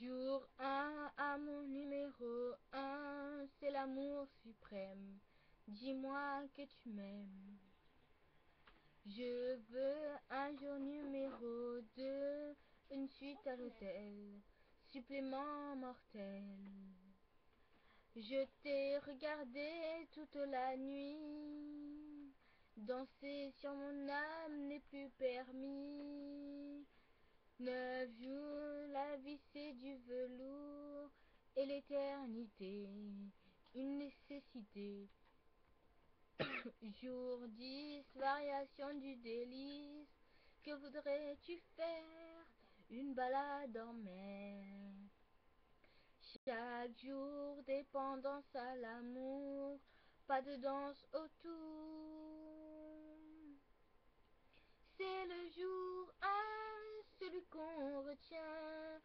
Jour 1, amour numéro 1, c'est l'amour suprême. Dis-moi que tu m'aimes. Je veux un jour numéro 2, une suite à l'hôtel, supplément mortel. Je t'ai regardé toute la nuit, danser sur mon âme n'est plus permis. 9 jours, la vie c'est du velours, et l'éternité, une nécessité. Jour 10, variation du délice, que voudrais-tu faire? Une balade en mer. Chaque jour, dépendance à l'amour, pas de danse autour. C'est le jour 1, celui qu'on retient,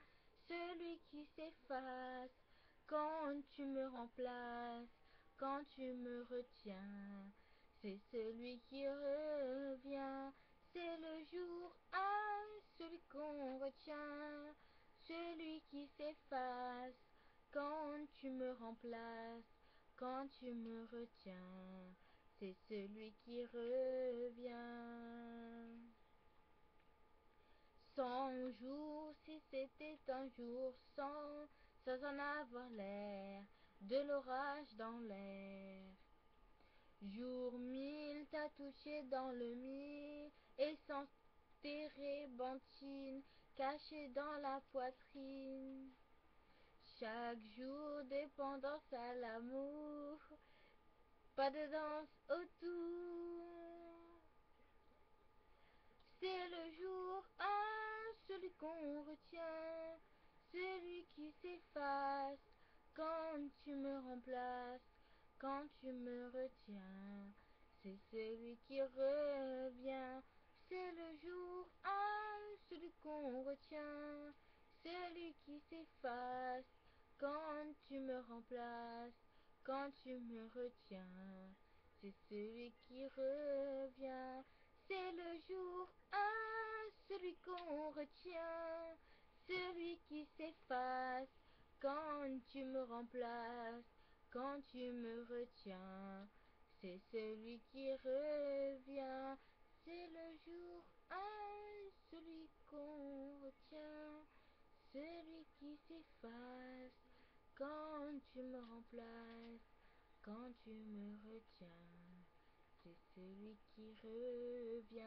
celui qui s'efface quand tu me remplaces, quand tu me retiens. C'est celui qui revient, c'est le jour 1, celui qu'on retient, celui qui s'efface quand tu me remplaces, quand tu me retiens. C'est celui qui revient. 100 jours, si c'était un jour sans en avoir l'air, de l'orage dans l'air. Jour 1000, t'as touché dans le mille, et sans térébenthine, caché dans la poitrine. Chaque jour, dépendance à l'amour, pas de danse autour. C'est le jour 1, celui qu'on retient, celui qui s'efface quand tu me remplaces, quand tu me retiens. C'est celui qui revient. C'est le jour 1, celui qu'on retient, celui qui s'efface quand tu me remplaces, quand tu me retiens. C'est celui qui revient. C'est le jour 1, celui qu'on retient, celui qui s'efface quand tu me remplaces, quand tu me retiens. C'est celui qui revient. C'est le jour 1, celui qu'on retient, celui qui s'efface quand tu me remplaces, quand tu me retiens. C'est celui qui revient.